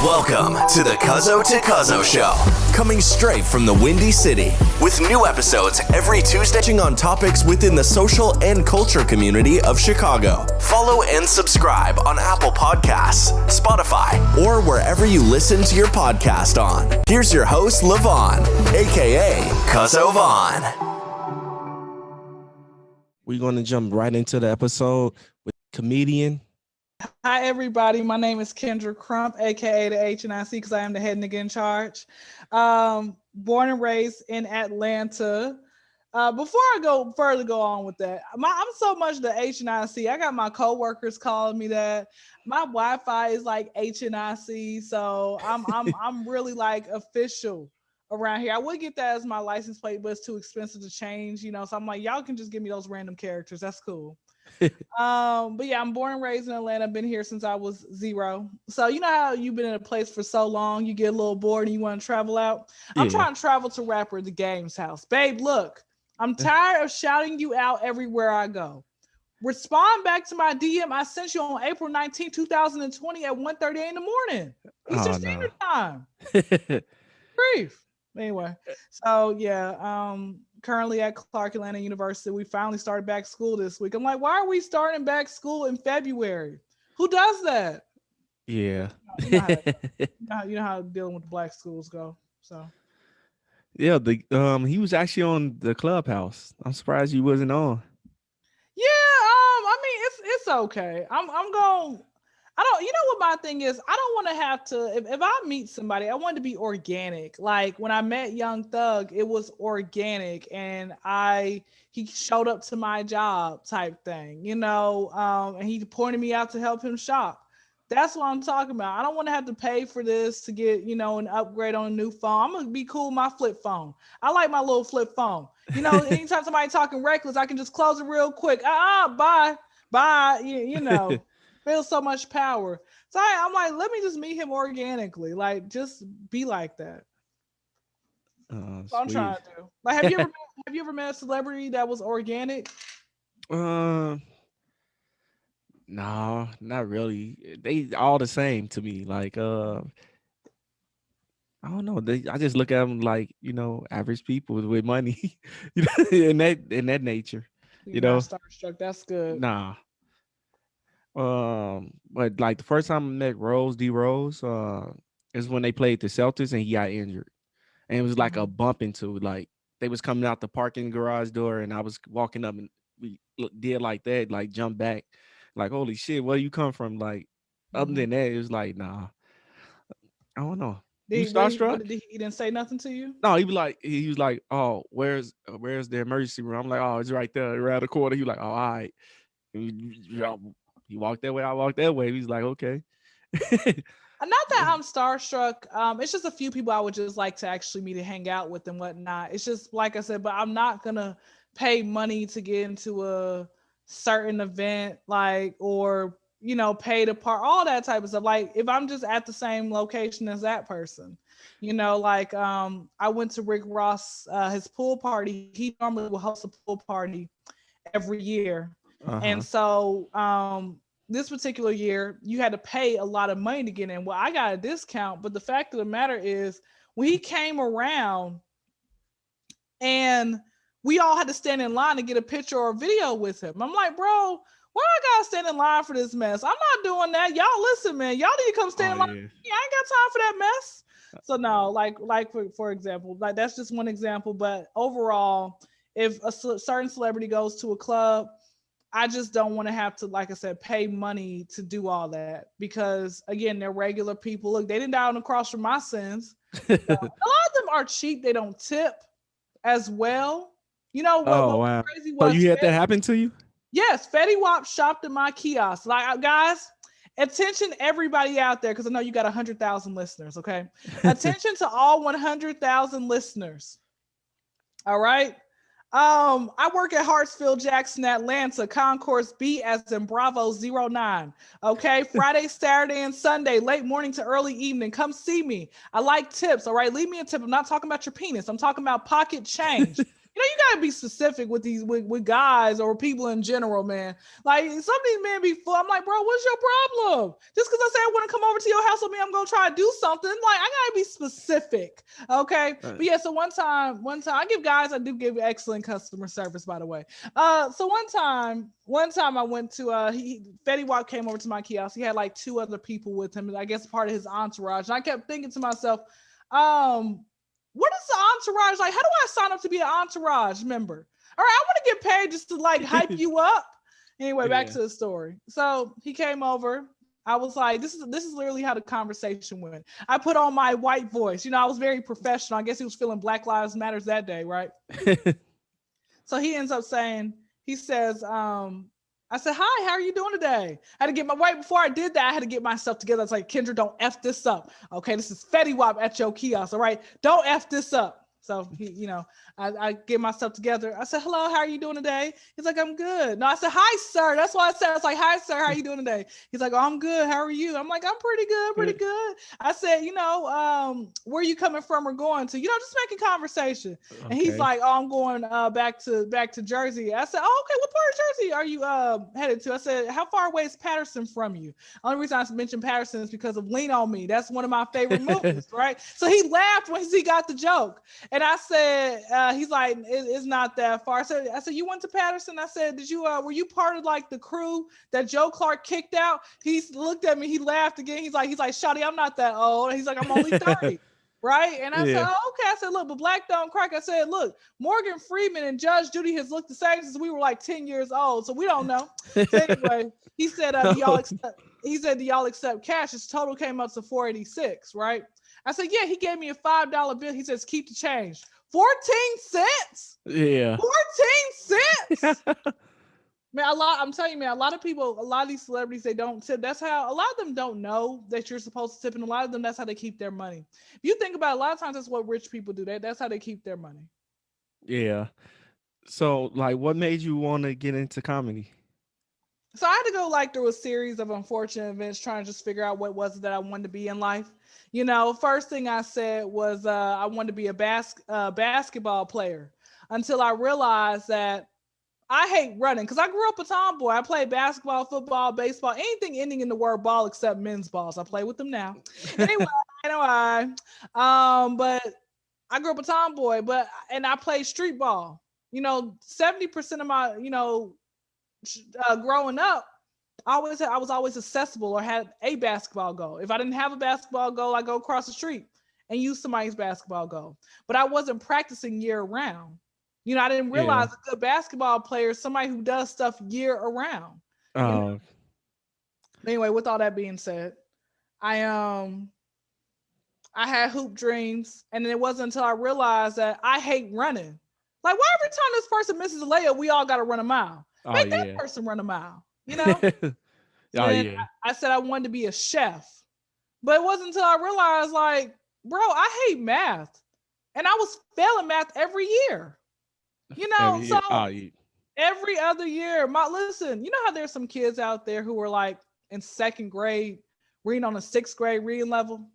Welcome to the Cuzo Show, coming straight from the Windy City, with new episodes every Tuesday on topics within the social and culture community of Chicago. Follow and subscribe on Apple Podcasts, Spotify, or wherever you listen to your podcast on. Here's your host, Levon, aka Cuzovon. We're going to jump right into the episode with comedian. Hi, everybody. My name is Kyndra Crump, aka the HNIC, because I am the head nigga in charge. Born and raised in Atlanta. Before I go on with that, I'm so much the HNIC. I got my coworkers calling me that. My Wi-Fi is like HNIC, so I'm really like official around here. I would get that as my license plate, but it's too expensive to change, So I'm like, y'all can just give me those random characters. That's cool. But yeah, I'm born and raised in Atlanta. Been here since I was 0. So you know how you've been in a place for so long, you get a little bored and you want to travel out. I'm trying to travel to Rapper the Game's house. Babe, look, I'm tired of shouting you out everywhere I go. Respond back to my DM I sent you on April 19, 2020 at 1:30 in the morning. Eastern Standard Time. Brief. Anyway, so yeah, currently at Clark Atlanta University. We finally started back school this week. I'm like, why are we starting back school in February? Who does that? Yeah. You know how dealing with the black schools go. So yeah, he was actually on the Clubhouse. I'm surprised you wasn't on. Yeah, I mean it's okay. You know what my thing is? I don't want to have to, if I meet somebody, I want it to be organic. Like when I met Young Thug, it was organic and he showed up to my job type thing, and he pointed me out to help him shop. That's what I'm talking about. I don't want to have to pay for this to get, an upgrade on a new phone. I'm going to be cool with my flip phone. I like my little flip phone. Anytime somebody talking reckless, I can just close it real quick. Bye. Feels so much power. So I'm like, let me just meet him organically. Like, just be like that. That's what I'm trying to do. Like, have you ever met a celebrity that was organic? No, not really. They all the same to me. Like, I don't know. I just look at them like, average people with money, in that nature. You're not starstruck. That's good. Nah. But like the first time I met Rose D. Rose, is when they played the Celtics and he got injured, and it was like a bump into like they was coming out the parking garage door, and I was walking up and we did like that, like jump back, like holy shit, where you come from? Like other than that, it was like nah, I don't know. You starstruck? He didn't say nothing to you? No, he was like, oh, where's the emergency room? I'm like, oh, it's right there around the corner. He was like, oh, all right. He walked that way, I walked that way. He's like, okay. Not that I'm starstruck. It's just a few people I would just like to actually meet and hang out with and whatnot. It's just like I said, but I'm not gonna pay money to get into a certain event, or pay to park, all that type of stuff. Like if I'm just at the same location as that person, I went to Rick Ross, his pool party. He normally will host a pool party every year. And so this particular year, you had to pay a lot of money to get in. Well, I got a discount, but the fact of the matter is when he came around and we all had to stand in line to get a picture or a video with him. I'm like, bro, why I gotta stand in line for this mess? I'm not doing that. Y'all listen, man. Y'all need to come stand in line. Yeah, I ain't got time for that mess. So no, like for example, like that's just one example. But overall, if a certain celebrity goes to a club, I just don't want to have to, like I said, pay money to do all that because, again, they're regular people. Look, they didn't die on the cross for my sins. A lot of them are cheap. They don't tip as well. What crazy was? So you had that happen to you? Yes, Fetty Wap shopped at my kiosk. Like, guys, attention everybody out there because I know you got 100,000 listeners, okay? Attention to all 100,000 listeners. All right? I work at Hartsfield Jackson, Atlanta, Concourse B as in Bravo 09. Okay, Friday, Saturday, and Sunday, late morning to early evening. Come see me. I like tips. All right, leave me a tip. I'm not talking about your penis. I'm talking about pocket change. you gotta be specific with these with guys or people in general, man. Like some of these men be full. I'm like, bro, what's your problem? Just because I say I want to come over to your house with me, I'm gonna try to do something. Like I gotta be specific, okay? But yeah, so one time I do give excellent customer service, by the way. So one time I went to Fetty Wap came over to my kiosk. He had like 2 other people with him, I guess part of his entourage. And I kept thinking to myself, what is the entourage like? How do I sign up to be an entourage member? All right, I want to get paid just to like hype you up. Anyway, back to the story. So he came over. I was like, this is literally how the conversation went. I put on my white voice. I was very professional. I guess he was feeling Black Lives Matters that day, right? So he ends up saying, he says, I said, hi, how are you doing today? I had to get right before I did that, I had to get myself together. I was like, Kyndra, don't F this up. Okay, this is Fetty Wap at your kiosk, all right? Don't F this up. So he, I get myself together. I said, hello, how are you doing today? He's like, I'm good. No, I said, hi, sir. That's what I said. I was like, hi, sir, how are you doing today? He's like, oh, I'm good. How are you? I'm like, I'm pretty good. I said, where are you coming from or going to? Just making conversation. Okay. And he's like, oh, I'm going back to Jersey. I said, oh, okay, what part of Jersey are you headed to? I said, how far away is Patterson from you? Only reason I mentioned Patterson is because of Lean on Me. That's one of my favorite movies, right? So he laughed when he got the joke. And I said, he's like, it's not that far. I said, you went to Patterson? I said, were you part of like the crew that Joe Clark kicked out? He looked at me, he laughed again. He's like, Shawty, I'm not that old. He's like, I'm only 30. Right? And I said, oh, okay. I said, look, but black don't crack. I said, look, Morgan Freeman and Judge Judy has looked the same since we were like 10 years old. So we don't know. So anyway, he said, do y'all accept cash? His total came up to $486, right? I said, yeah, he gave me a $5 bill. He says, keep the change. 14 cents? Yeah. 14 cents? Man, I'm telling you, man, a lot of these celebrities, they don't tip. That's how, a lot of them don't know that you're supposed to tip. And a lot of them, that's how they keep their money. If you think about it, a lot of times that's what rich people do. That's how they keep their money. Yeah. So, like, what made you want to get into comedy? So I had to go like through a series of unfortunate events trying to just figure out what was it that I wanted to be in life. First thing I said was I wanted to be a basketball player until I realized that I hate running because I grew up a tomboy. I played basketball, football, baseball, anything ending in the word ball except men's balls. I play with them now. Anyway, but I grew up a tomboy, and I played street ball. 70% of my, growing up, I was always accessible or had a basketball goal. If I didn't have a basketball goal, I go across the street and use somebody's basketball goal. But I wasn't practicing year round. I didn't realize a good basketball player is somebody who does stuff year around. Anyway, with all that being said, I had hoop dreams, and it wasn't until I realized that I hate running. Like, why every time this person misses a layup, we all got to run a mile? Make that person run a mile, I said I wanted to be a chef, but it wasn't until I realized, like, bro, I hate math, and I was failing math every year. Every other year, listen, you know how there's some kids out there who were like in second grade reading on a 6th grade reading level?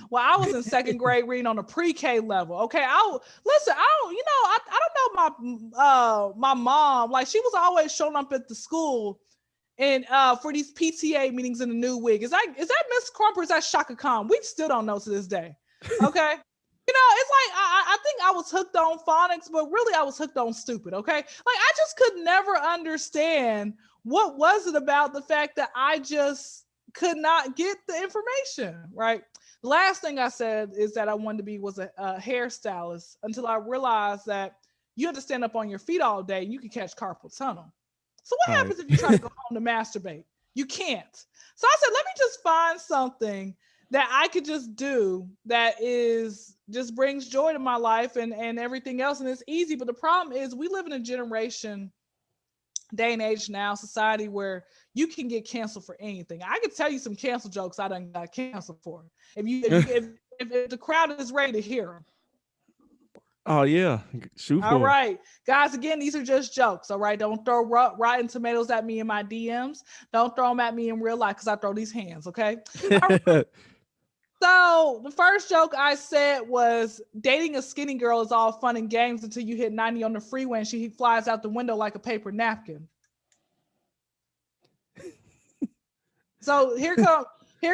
Well, I was in second grade reading on a pre-K level. Okay, I don't know my mom, like she was always showing up at the school and for these PTA meetings in the new wig. Is that Miss Crump or is that Shaka Khan? We still don't know to this day. Okay. It's like I think I was hooked on phonics, but really I was hooked on stupid. Okay, like I just could never understand what was it about the fact that I just could not get the information right. The last thing I said is that I wanted to be was a hairstylist until I realized that you have to stand up on your feet all day and you can catch carpal tunnel. So what happens if you try to go home to masturbate? You can't. So I said, let me just find something that I could just do that just brings joy to my life and everything else. And it's easy. But the problem is we live in a generation, day and age now, society where you can get canceled for anything. I could tell you some cancel jokes I done got canceled for. If the crowd is ready to hear them. Oh yeah, shoot. All right, guys. Again, these are just jokes. All right, don't throw rotten tomatoes at me in my DMs. Don't throw them at me in real life because I throw these hands. Okay. Right. So the first joke I said was dating a skinny girl is all fun and games until you hit 90 on the freeway and she flies out the window like a paper napkin. So here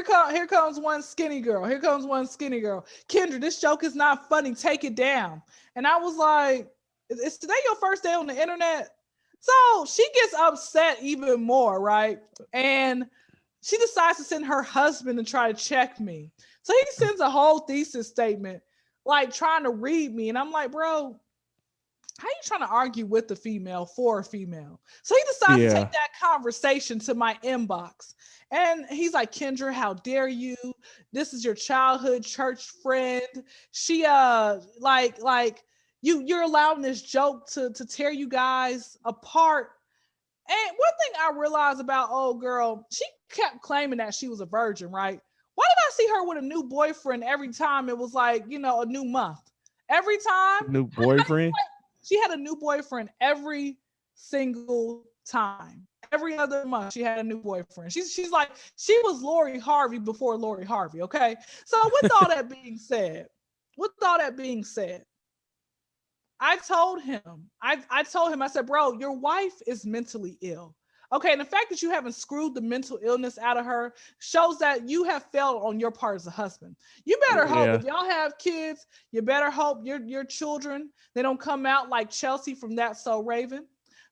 comes one skinny girl. Here comes one skinny girl. Kyndra, this joke is not funny. Take it down. And I was like, is today your first day on the internet? So she gets upset even more, right? And she decides to send her husband to try to check me. So he sends a whole thesis statement, like trying to read me. And I'm like, bro, how you trying to argue with the female for a female? So he decides to take that conversation to my inbox. And he's like, Kyndra, how dare you? This is your childhood church friend. She like you're allowing this joke to tear you guys apart. And one thing I realized about old girl, she kept claiming that she was a virgin, right? Why did I see her with a new boyfriend every time it was like, a new month? Every time. New boyfriend? She had a new boyfriend every single time. Every other month, she had a new boyfriend. She's like, she was Lori Harvey before Lori Harvey, okay? So with all that being said, I told him, I said, bro, your wife is mentally ill. Okay, and the fact that you haven't screwed the mental illness out of her shows that you have failed on your part as a husband. You better hope if y'all have kids, you better hope your children, they don't come out like Chelsea from That's So Raven,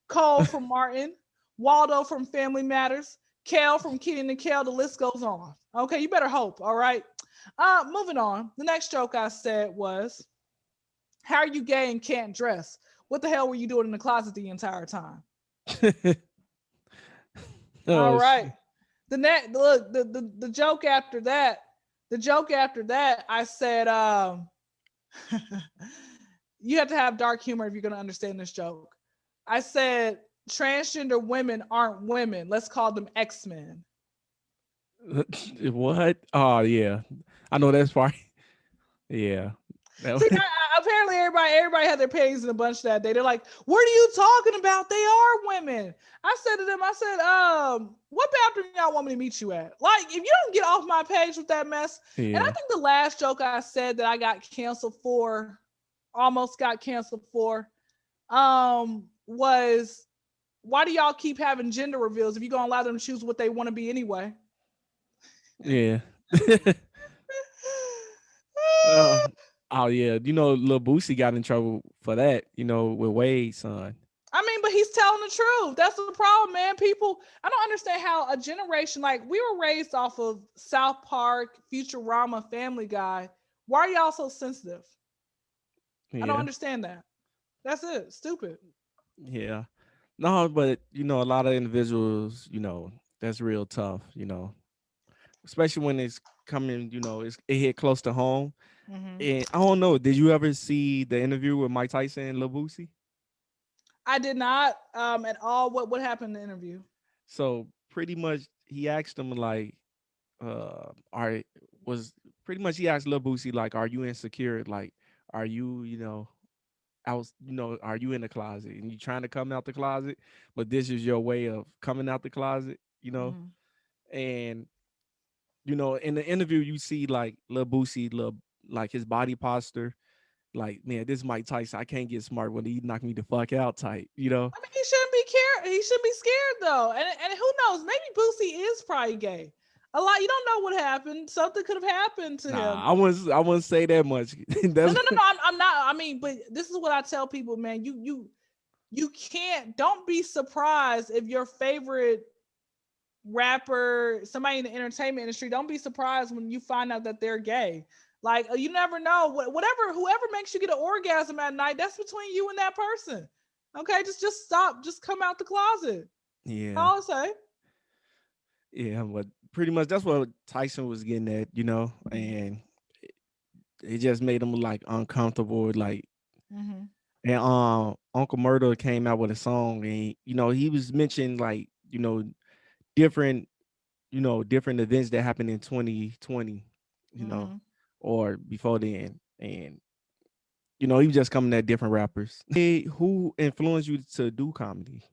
Cole from Martin, Waldo from Family Matters, Kel from Kenan and Kel, the list goes on. Okay, you better hope, all right? Moving on. The next joke I said was, how are you gay and can't dress? What the hell were you doing in the closet the entire time? All right. The joke after that, I said, you have to have dark humor if you're going to understand this joke. I said, transgender women aren't women. Let's call them X-Men. What? Oh, yeah. I know that's part. Yeah. See, apparently everybody had their panties in a bunch that day. They're like, what are you talking about? They are women. I said to them, what bathroom y'all want me to meet you at? Like, if you don't get off my page with that mess. And I think the last joke I said that I got canceled for, almost got canceled for, was, why do y'all keep having gender reveals if you're gonna allow them to choose what they want to be anyway? Yeah. Oh yeah, Lil Boosie got in trouble for that, with Wade's son. I mean, but he's telling the truth. That's the problem, man. People, I don't understand how a generation, like, we were raised off of South Park, Futurama, Family Guy. Why are y'all so sensitive? Yeah. I don't understand that. That's it. Stupid. Yeah. No, but a lot of individuals, that's real tough, especially when it's coming, it hit close to home. Mm-hmm. And I don't know, did you ever see the interview with Mike Tyson and Lil Boosie? I did not at all. What happened in the interview? So pretty much he asked him like, he asked Lil Boosie, like, are you insecure? Like, are you, are you in the closet and you trying to come out the closet, but this is your way of coming out the closet, Mm-hmm. And, in the interview, you see like Lil Boosie, like his body posture, like, man, this is Mike Tyson. I can't get smart when he knock me the fuck out type, I mean, he shouldn't be He should be scared though. And who knows? Maybe Boosie is probably gay. A lot. You don't know what happened. Something could have happened to him. I wouldn't say that much. No. I'm not. I mean, but this is what I tell people, man. You can't. Don't be surprised if your favorite rapper, somebody in the entertainment industry, don't be surprised when you find out that they're gay. Like, you never know. Whoever makes you get an orgasm at night, that's between you and that person. Okay, just stop. Just come out the closet. Yeah. All I say. Yeah, but pretty much that's what Tyson was getting at, and it just made him like uncomfortable, like. Mm-hmm. And Uncle Murder came out with a song, and he was mentioning like different events that happened in 2020, mm-hmm. or before then, and he was just coming at different rappers. Hey, who influenced you to do comedy?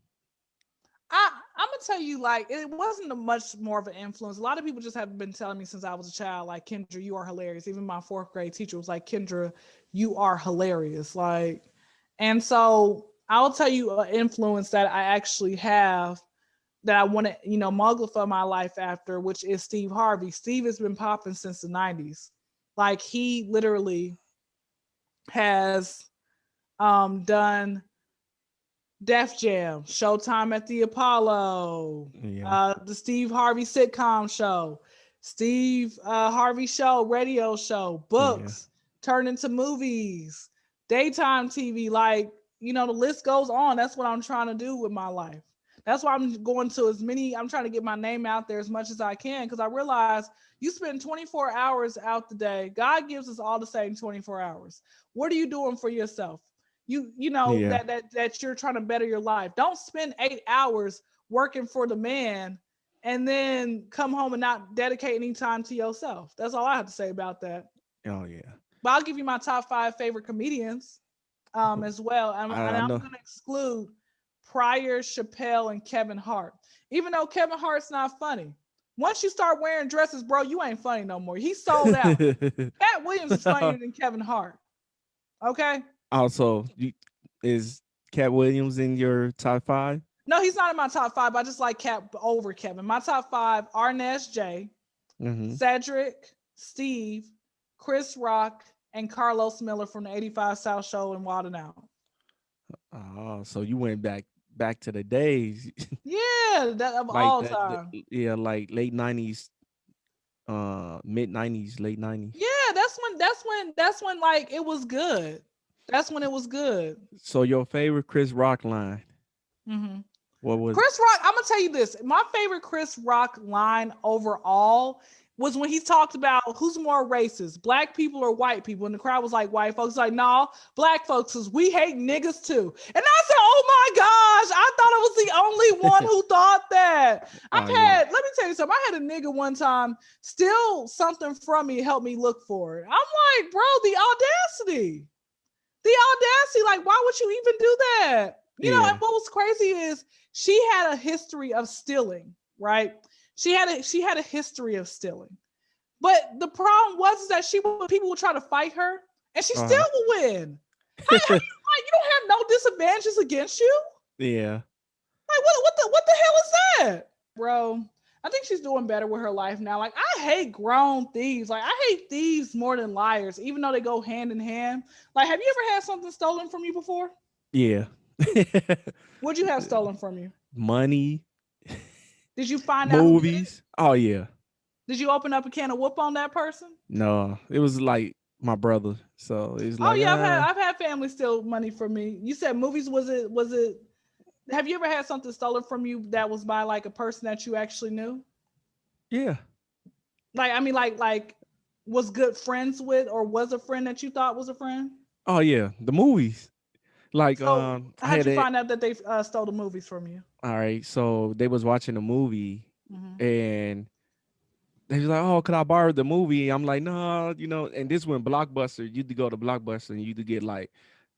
I'm gonna tell you, like, it wasn't a much more of an influence. A lot of people just have been telling me since I was a child, like, Kyndra, you are hilarious. Even my 4th grade teacher was like, Kyndra, you are hilarious. Like, and so I'll tell you an influence that I actually have that I want to, muglify my life after, which is Steve Harvey. Steve has been popping since the 90s. Like, he literally has done Def Jam, Showtime at the Apollo, the Steve Harvey sitcom show, Steve Harvey show, radio show, books turned into movies, daytime TV. Like, the list goes on. That's what I'm trying to do with my life. That's why I'm going to I'm trying to get my name out there as much as I can, because I realize you spend 24 hours out the day. God gives us all the same 24 hours. What are you doing for yourself? That you're trying to better your life. Don't spend 8 hours working for the man and then come home and not dedicate any time to yourself. That's all I have to say about that. Oh yeah. But I'll give you my top 5 favorite comedians as well. I'm going to exclude Pryor, Chappelle, and Kevin Hart. Even though Kevin Hart's not funny. Once you start wearing dresses, bro, you ain't funny no more. He's sold out. Pat Williams is funnier than Kevin Hart. Okay? Also, is Cat Williams in your top 5? No, he's not in my top 5. I just like Cat over Kevin. My top 5: Arnaz J, Cedric, Steve, Chris Rock, and Carlos Miller from the 85 South Show and Wild 'N Out. Oh, so you went back to the days. Yeah, that of like all time. Like late 90s, mid 90s, late 90s. Yeah, that's when like it was good. That's when it was good. So your favorite Chris Rock line? What was Chris Rock? I'm gonna tell you this. My favorite Chris Rock line overall was when he talked about who's more racist, black people or white people. And the crowd was like, white folks. Like, no, black folks, because we hate niggas too. And I said, oh my gosh, I thought I was the only one who thought that. Let me tell you something. I had a nigga one time steal something from me, help me look for it. I'm like, bro, the audacity. Like, why would you even do that? And what was crazy is she had a history of stealing, right? She had a history of stealing. But the problem was that people would try to fight her and she still would win. You don't have no disadvantages against you. Yeah. Like what the hell is that? Bro, I think she's doing better with her life now. Like, I hate grown thieves. Like, I hate thieves more than liars, even though they go hand in hand. Like, have you ever had something stolen from you before? Yeah. What'd you have stolen from you? Money. Did you find movies? out? Oh yeah. Did you open up a can of whoop on that person? No, it was like my brother. So it's like, I've had family steal money from me. You said movies. Was it? Have you ever had something stolen from you that was by like a person that you actually knew? Yeah. Like was good friends with, or was a friend that you thought was a friend? Oh yeah, the movies. Like, so how'd you find out that they stole the movies from you? All right, so they was watching a movie, and they was like, "Oh, could I borrow the movie?" I'm like, "No, And this when Blockbuster, you'd go to Blockbuster and you'd get like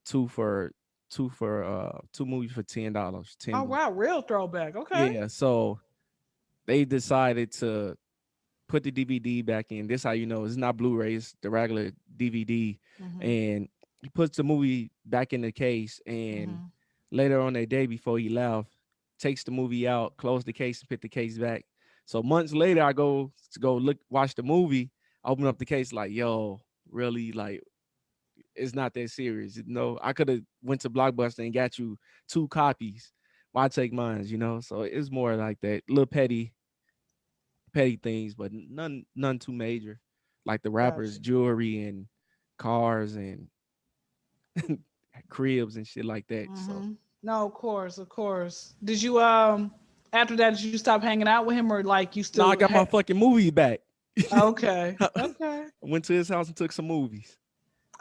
two movies for $10. Oh wow, real throwback. Okay. Yeah, so they decided to put the DVD back in. This how you know it's not Blu-ray, it's the regular DVD, and he puts the movie back in the case, and later on that day before he left, takes the movie out, close the case, and put the case back. So months later, I go watch the movie. I open up the case like, yo, really? Like, it's not that serious. I could have went to Blockbuster and got you 2 copies. Why take mine? So it's more like that, little petty things, but none too major, like the rappers' jewelry and cars and cribs and shit like that. So no, of course. Did you after that, did you stop hanging out with him, or like you still? No, I got my fucking movie back. Okay. I went to his house and took some movies.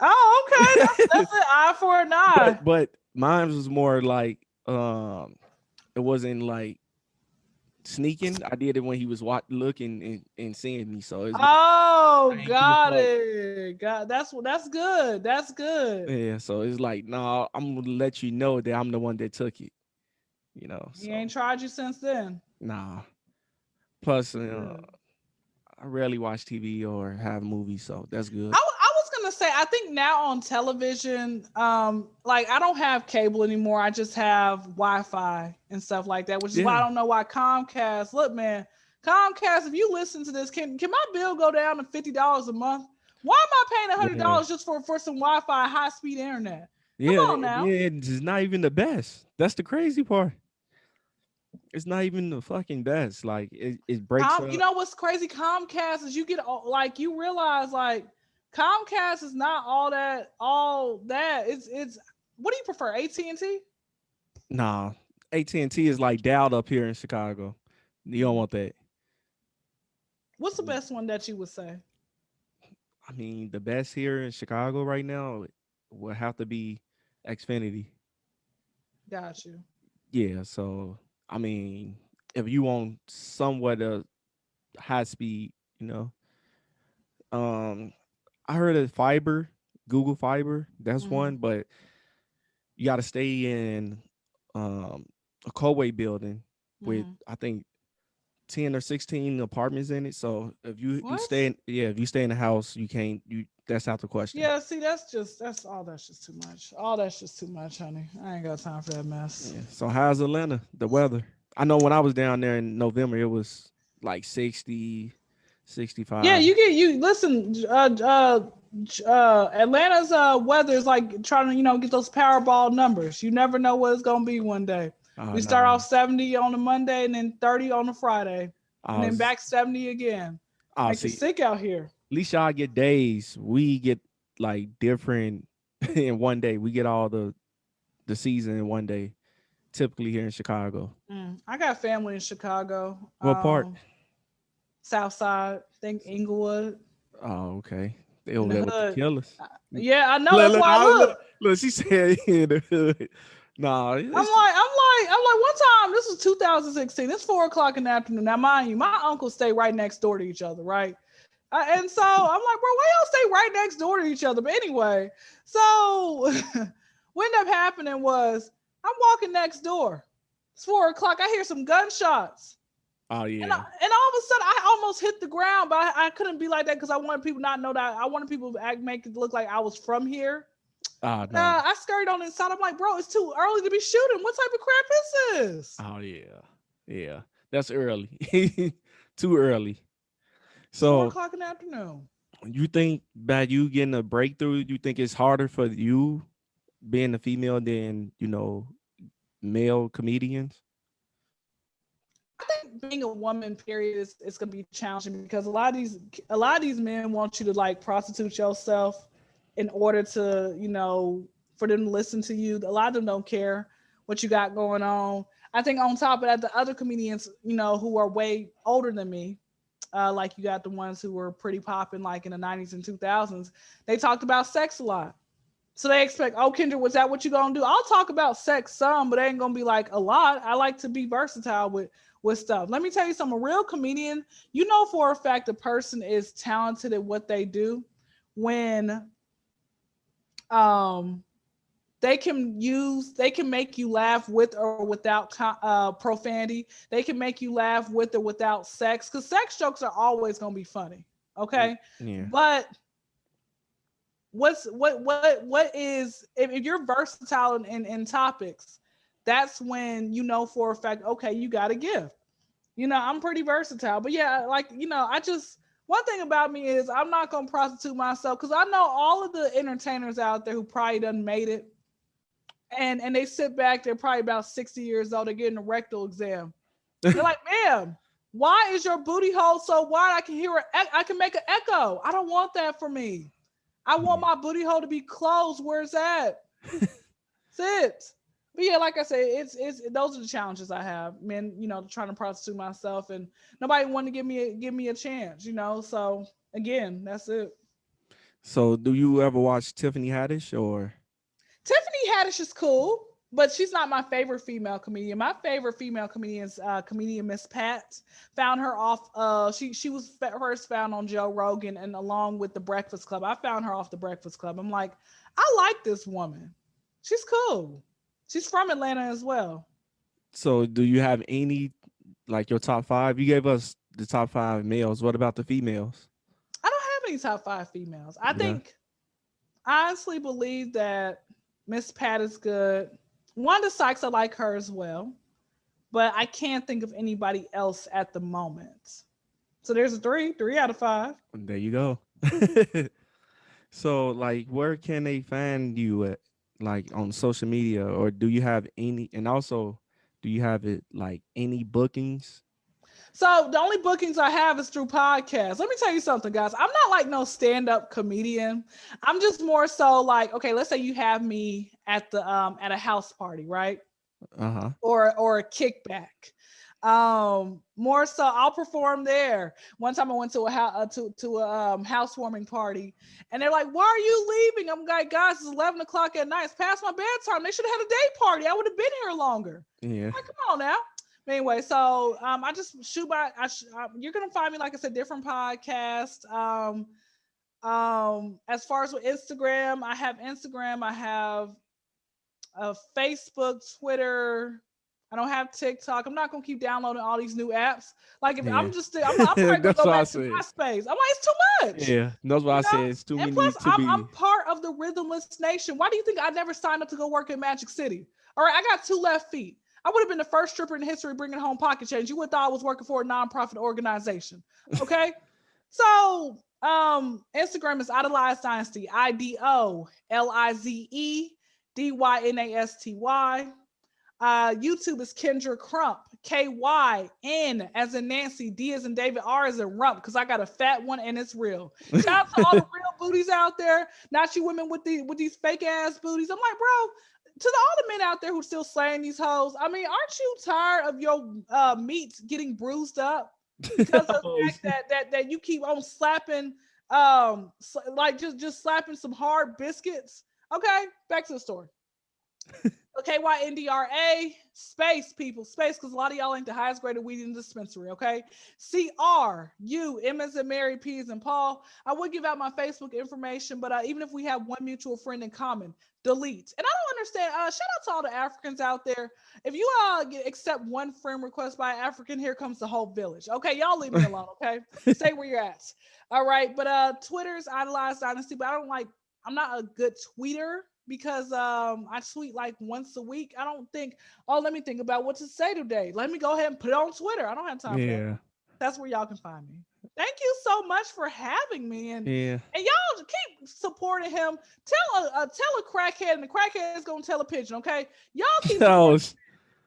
Oh, okay. That's an eye for an eye. But mine was more like it wasn't like sneaking. I did it when he was looking and seeing me. So got it. That's good. That's good. Yeah. So it's like, no, I'm gonna let you know that I'm the one that took it. He ain't tried you since then. Nah. Plus, Good. I rarely watch TV or have movies, so that's good. I was gonna say, I think now on television, like I don't have cable anymore. I just have Wi-Fi and stuff like that, which is why I Yeah. don't know why Comcast. Look, man, Comcast, if you listen to this, can my bill go down to $50 a month? Why am I paying a hundred Yeah. dollars just for some Wi-Fi high speed internet? Come Yeah. on now. Yeah. It's not even the best. That's the crazy part. It's not even the fucking best. Like it breaks You up. know what's crazy? Comcast is you get like you realize like Comcast is not all that. It's what do you prefer? AT&T? Nah. AT&T is like dialed up here in Chicago. You don't want that. What's the best one that you would say? I mean, the best here in Chicago right now will have to be Xfinity. Got you. Yeah, so I mean, if you want somewhat of high speed, you know, um, I heard of fiber, Google Fiber. That's Mm-hmm. one, but you got to stay in a co-way building with Mm-hmm. I think 10 or 16 apartments in it. So if you What? stay in if you stay in the house, you can't you that's out the question. Yeah, see, that's just too much. All that's just too much, honey. I ain't got time for that mess. Yeah. So how's Atlanta? The weather? I know when I was down there in November, it was like 60, Yeah, 65. you listen. Atlanta's weather is like trying to get those Powerball numbers. You never know what it's gonna be one day. Oh We start no. off 70 on a Monday and then 30 on a Friday, and I then was back 70 again. I Make you see. sick out here. At least y'all get days. We get like different in one day. We get all the season in one day. Typically here in Chicago. I got family in Chicago, What part? South Side. Think Inglewood Oh, okay. They in over the there with the hood. killers. Yeah, I know. Look, That's look, why I look. look, she said in the hood. Nah, I'm like, one time, this was 2016. It's 4 o'clock in the afternoon. Now, mind you, my uncles stay right next door to each other, right? And so I'm like, bro, why y'all stay right next door to each other? But anyway, so what ended up happening was I'm walking next door. It's 4 o'clock. I hear some gunshots. oh And, yeah. and all of a sudden, I almost hit the ground, but I couldn't be like that because I wanted people not know that. I wanted people to make it look like I was from here. Oh no. I scurried on inside. I'm like, bro, it's too early to be shooting. What type of crap is this? Oh yeah. Yeah. That's early. Too early. It's four So o'clock in the afternoon. you think that you getting a breakthrough, you think it's harder for you being a female than, male comedians? I think being a woman, period, is gonna be challenging because a lot of these men want you to like prostitute yourself in order to, for them to listen to you. A lot of them don't care what you got going on. I think on top of that, the other comedians, who are way older than me, like you got the ones who were pretty popping like in the 90s and 2000s, they talked about sex a lot. So they expect, oh, Kyndra, was that what you gonna do? I'll talk about sex some, but it ain't gonna be like a lot. I like to be versatile with stuff. Let me tell you something. A real comedian, you know for a fact a person is talented at what they do when um they can make you laugh with or without profanity. They can make you laugh with or without sex, because sex jokes are always gonna be funny. Okay, Yeah. but what is if you're versatile in topics, that's when you know for a fact, okay, you got a gift. I'm pretty versatile. But yeah, like, I just, one thing about me is I'm not gonna prostitute myself because I know all of the entertainers out there who probably done made it, and they sit back, they're probably about 60 years old, they're getting a rectal exam. They're like, ma'am, why is your booty hole so wide? I can make an echo. I don't want that for me. I want Yeah. my booty hole to be closed. Where's that? That's it. But yeah, like I said, it's those are the challenges I have. Men, trying to prostitute myself, and nobody wanted to give me a chance. So again, that's it. So do you ever watch Tiffany Haddish or Tiffany Haddish is cool, but she's not my favorite female comedian. My favorite female comedian is comedian Miss Pat. Found her off. She was first found on Joe Rogan, and along with the Breakfast Club. I found her off the Breakfast Club. I'm like, I like this woman. She's cool. She's from Atlanta as well. so do you have any like your top 5? You gave us the top 5 males. What about the females? I don't have any top 5 females. I Yeah. think I honestly believe that Miss Pat is good. Wanda Sykes, I like her as well, but I can't think of anybody else at the moment. So there's a three out of 5. There you go. So, like, where can they find you at? Like on social media, or do you have any? And also, do you have it like any bookings? So the only bookings I have is through podcasts. Let me tell you something, guys. I'm not like no stand-up comedian. I'm just more so like, okay, let's say you have me at a house party, right? Uh-huh. Or a kickback. More so I'll perform there. One time I went to a housewarming party, and they're like, "Why are you leaving?" I'm like, "Guys, it's 11 o'clock at night. It's past my bedtime. They should have had a day party. I would have been here longer." Yeah. Like, come on now. Anyway, so I just shoot by. You're gonna find me, like I said, different podcasts. As far as with Instagram, I have Instagram. I have Facebook, Twitter. I don't have TikTok. I'm not gonna keep downloading all these new apps. Like if Yeah. I'm probably gonna That's go what I back to said. MySpace. I'm like, it's too much. Yeah, that's what I You said. know? It's too And many plus, to be. I'm part of the Rhythmless Nation. Why do you think I never signed up to go work in Magic City? All right, I got 2 left feet. I would have been the first stripper in history bringing home pocket change. You would have thought I was working for a nonprofit organization. Okay, so Instagram is Idolized Dynasty. IDOLIZE DYNASTY. YouTube is Kyndra Crump. KYN as in Nancy, D as in David, R as in Rump, because I got a fat one and it's real. Shout out to all the real booties out there, not you women with these fake ass booties. I'm like, bro, to all the men out there who still slaying these hoes, I mean, aren't you tired of your meat getting bruised up because of the fact that you keep on slapping like just slapping some hard biscuits? Okay, back to the story. Okay, KYNDRA, space, people, space, because a lot of y'all ain't the highest grade of weed in the dispensary, okay? CRU, M as in Mary, P as in Paul. I would give out my Facebook information, but even if we have one mutual friend in common, delete. And I don't understand, shout out to all the Africans out there. If you accept one friend request by an African, here comes the whole village. Okay, y'all leave me alone, okay? Stay where you're at. All right, but Twitter's Idolized Dynasty, but I'm not a good tweeter, because I tweet like once a week. I don't think, oh, let me think about what to say today. Let me go ahead and put it on Twitter. I don't have time for that. That's where y'all can find me. Thank you so much for having me. And y'all keep supporting him. Tell a crackhead, and the crackhead is gonna tell a pigeon, okay? Y'all keep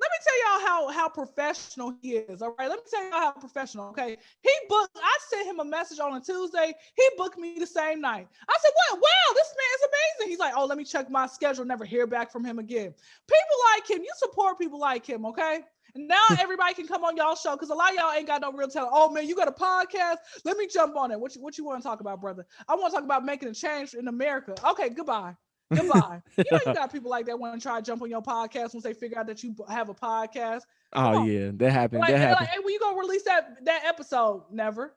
Let me tell y'all how professional he is. All right, let me tell y'all how professional. Okay, I sent him a message on a Tuesday. He booked me the same night. I said, "What? Wow, this man is amazing." He's like, "Oh, let me check my schedule. Never hear back from him again." People like him. You support people like him, okay? And now everybody can come on y'all show, because a lot of y'all ain't got no real talent. Oh man, you got a podcast? Let me jump on it. What you want to talk about, brother? I want to talk about making a change in America. Okay, goodbye. Goodbye. You know you got people like that want to try to jump on your podcast once they figure out that you have a podcast. Oh yeah, that happened. Like, that happened. like, hey, when you gonna release that episode? Never.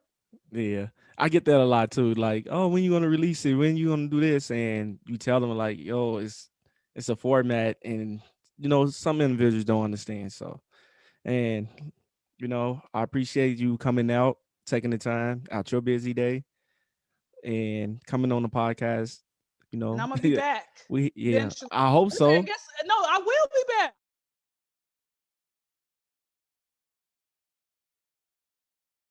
Yeah, I get that a lot too. Like, oh, when you gonna release it? When you gonna do this? And you tell them like, yo, it's a format, and some individuals don't understand. So, and I appreciate you coming out, taking the time out your busy day, and coming on the podcast. And I'm gonna be back. I hope so. I will be back.